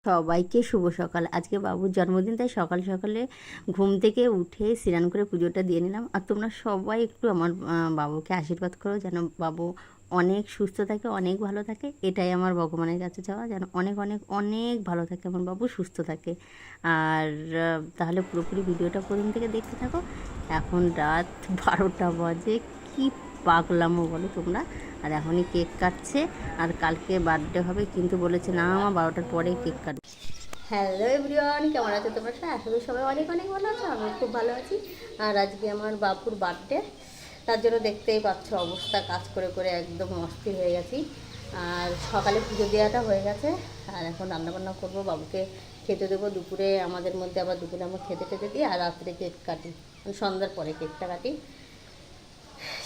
সবাইকে শুভ সকাল। আজকে বাবুর জন্মদিন, তাই সকাল সকালে ঘুম থেকে উঠে স্নান করে পুজোটা দিয়ে নিলাম। আর তোমরা সবাই একটু আমার বাবুকে আশীর্বাদ করো, যেন বাবু অনেক সুস্থ থাকে, অনেক ভালো থাকে। এটাই আমার ভগবানের কাছে চাওয়া, যেন অনেক অনেক অনেক ভালো থাকে আমার বাবু, সুস্থ থাকে। আর তাহলে পুরোপুরি ভিডিওটা প্রথম থেকে দেখতে থাকো। এখন রাত 12টা বাজে, কি পাগলামো বলো তোমরা। আর এখনই কেক কাটছে, আর কালকে বার্থডে হবে, কিন্তু বলেছে না আমার 12টার পরে কেক কাটবে। হ্যালো এভরিওয়ান, কেমন আছো তোমরা সবাই? আশা করি সবাই অনেক অনেক ভালো আছো, আমি খুব ভালো আছি। আর আজকে আমার বাপুর বার্থডে, তার জন্য দেখতেই পাচ্ছ অবস্থা, কাজ করে করে একদম অস্থির হয়ে গেছি। আর সকালে পুজো দেওয়াটা হয়ে গেছে, আর এখন রান্নাবান্না করবো, বাবুকে খেতে দেবো। দুপুরে আমাদের মধ্যে আবার দুপুরে আমরা খেতে টেতে দিই, আর রাত্রে কেক কাটি, সন্ধ্যার পরে কেকটা কাটি,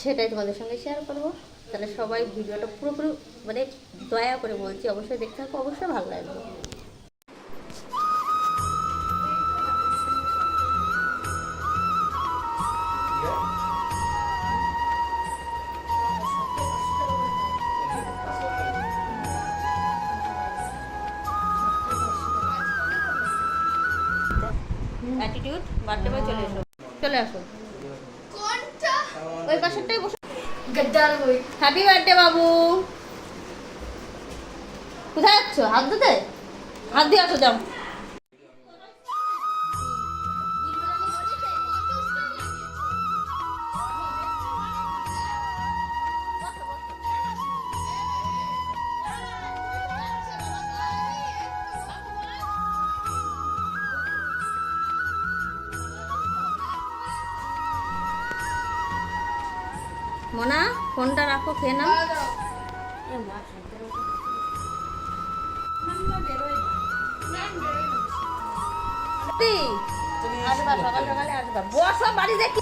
সেটাই তোমাদের সঙ্গে শেয়ার করবো। তাহলে সবাই ভিডিওটা পুরোপুরি মানে দয়া করে বলছি অবশ্যই দেখতে থাকো, অবশ্যই ভালো লাগবে। অ্যাটিটিউড বার্থডে বয় চলে এসো, চলে আসো, ওই পাশেরটাই বসে। হ্যাপি বার্থডে বাবু। কোথায় যাচ্ছ? হাত ধুতে, হাত দিয়ে আসো, যাও। মোনা ফোনটা রাখো, খেয়ে নাও। আসবা সকাল সকালে, আসবা, বসো বাড়ি দেখি।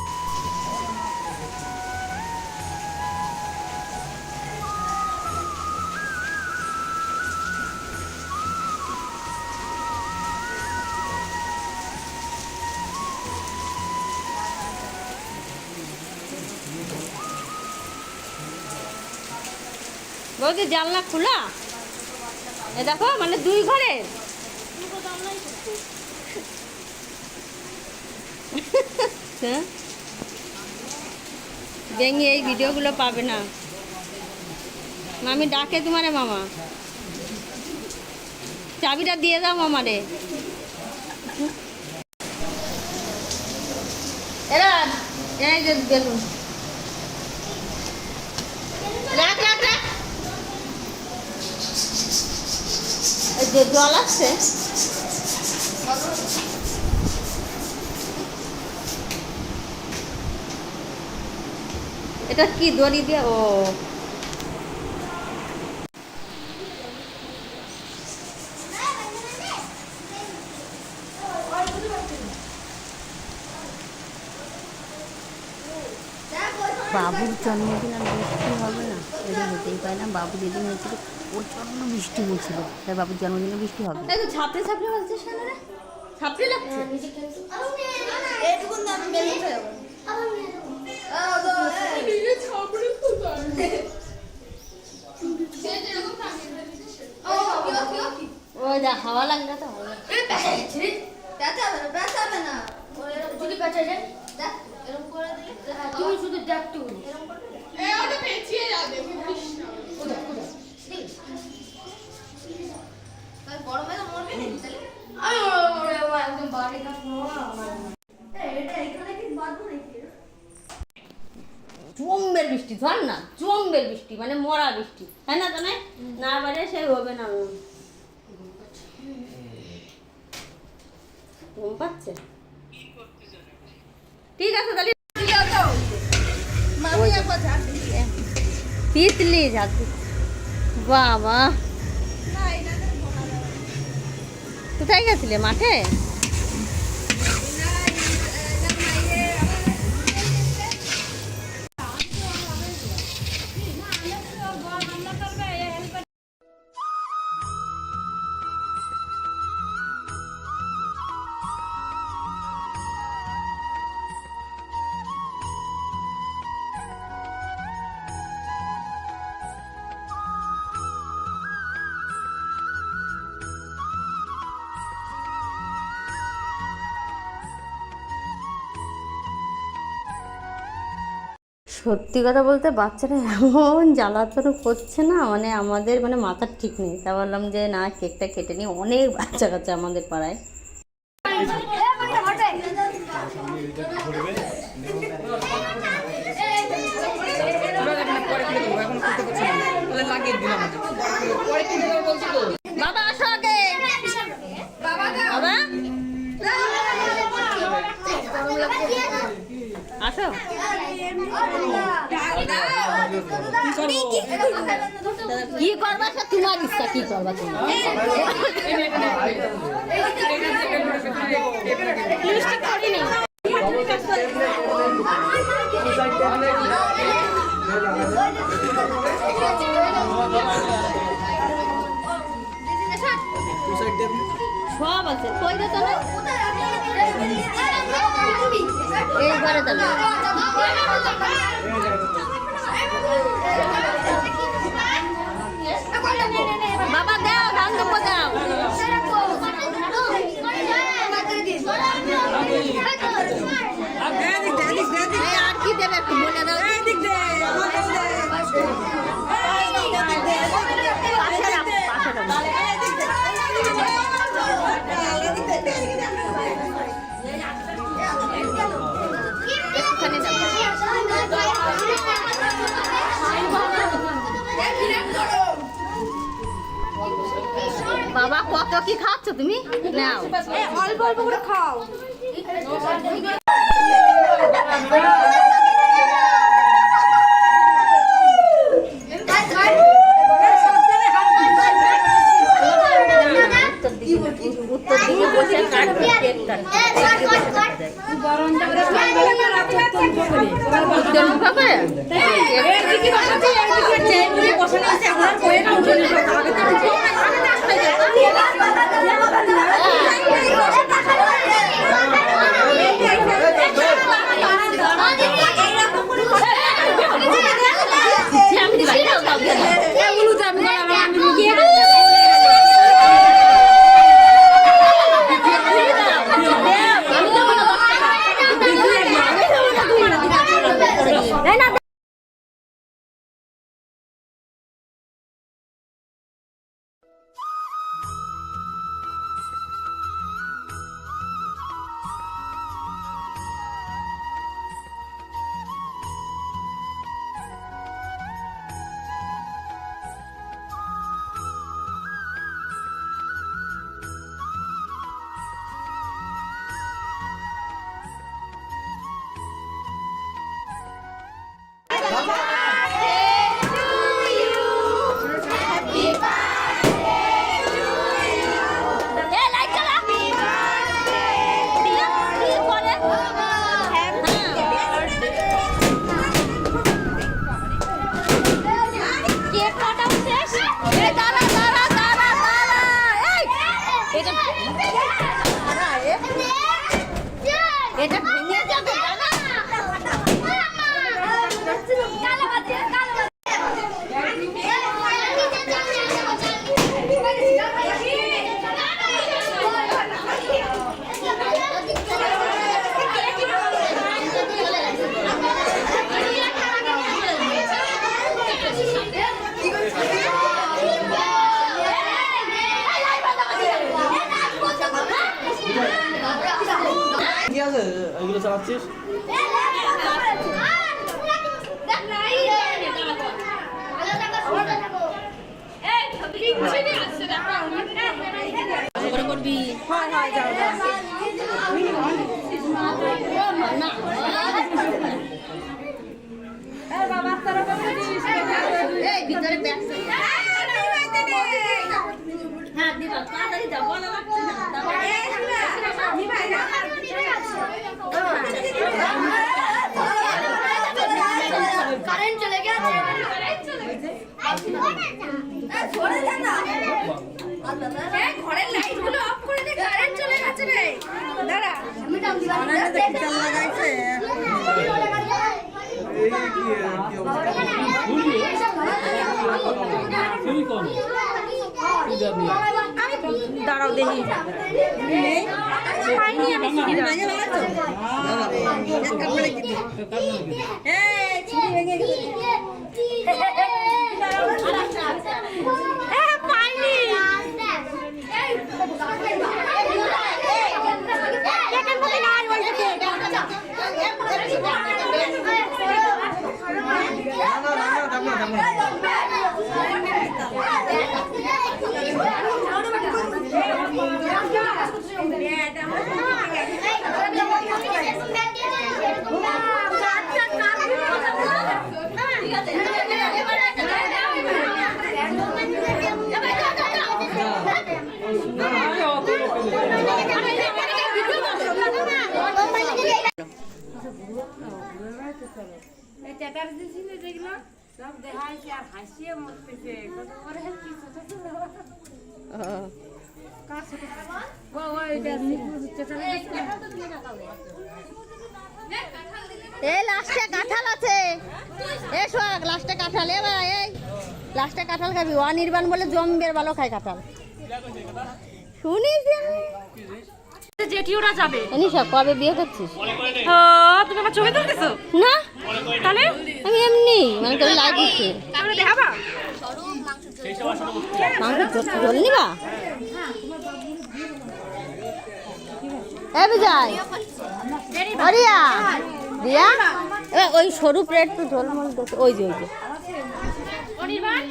বলছি জানলা খোলা, এ দেখো, মানে দুই ঘরে। দেখি এই ভিডিওগুলো পাবে না। মামি ডাকে তোমারে, মামা চাবিটা দিয়ে দাও মামারে। এরা এই যে বেলুন রাখ রাখ রাখ, এই যে জল আসছে। এটা কি দড়ি দিয়ে? ও বাবুর জন্মদিন আর বৃষ্টি হবে না, এটা হতেই পারে না। বাবু যেদিন হয়েছিল প্রচণ্ড বৃষ্টি হয়েছিল, তাই বাবুর জন্মদিনে বৃষ্টি হবে। ছাপড়ে ছাপড়ে বলছে, ছাপড়ে লাগছে। ওই যা হাওয়া লাগবে তো তুমি শুধু দেখতে গরমে তো মরবে না, একদম বাড়ি কাজ চুম্বের বৃষ্টি, ধর না, চুম্বের বৃষ্টি মানে মরা বৃষ্টি, তাই না? জানে না বাড়ে সে হবে না। ঘুম পাচ্ছে, ঠিক আছে তাহলে তিতলি যাচ্ছে। বাবা কোথায় গেছিলে? মাঠে? সত্যি কথা বলতে বাচ্চারা এমন জ্বালাতন করছে না, মানে আমাদের মানে মাথার ঠিক নেই। তা বললাম যে না, কেকটা কেটে নিই। অনেক বাচ্চা কাচ্চা আমাদের পাড়ায়। বাবা আসো আগে, বাবা আসো। কি করবা সে তোমার ইচ্ছা, কি করবা তুমি। সব আছে, কই দে তো না এইবারে তাহলে বাবা দাও, ধান দেবো দাও। আর কি দেবে একটু বলে দাও। বাবা কত কি খাচ্ছ তুমি? নাও অল্প অল্প করে খাও। উত্তর দিকে বসে কাটবে, কেক এটা ভেঙে যাবে। কি আছে এগুলো চালাচ্ছিস? ভিতরে ব্যাগ হ্যাঁ দিবা, তাড়াতাড়ি যাও, বলা লাগছে না। কারেন্ট চলে গেছে, ঘরের লাইট গুলো অফ করে দে, কারেন্ট চলে গেছে রে। দাঁড়া লাগাইছে দাঁড়াও দেখি এই লাস্টে কাঁঠাল আছে, এ শোক লাস্টে কাঁঠাল, এ ভাই এই লাস্টে কাঁঠাল খাবি, অনির্বাণ বলে জম্বের ভালো খায় কাঁঠাল, শুনিস? জেঠিওরা যাবে। এনিশা কবে বিয়ে করছিস? তুমি আমার ছবি তুলতেছো না তাহলে? আমি এমনি মানে তোর লাগিয়েছি। তাহলে দেখাবা মাংস ঝোল নিবা? এ বিজয় অরিয়া রিয়া ওই সরু প্লেট তো ঝোল মল দিতে, ওই যে অনির্বাণ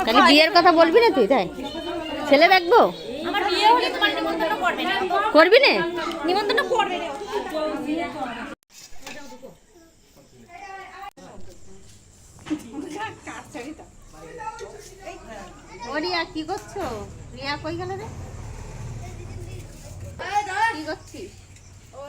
তাহলে বিয়ের কথা বলবি না তুই? তাই ছেলে দেখবো? আমার বিয়ে হলে তোমার নিমন্ত্রণ করবে না? করবি না? নিমন্ত্রণ করবে না। ও রিয়া কি করছো? রিয়া কই গেল রে? কি করছিস? ও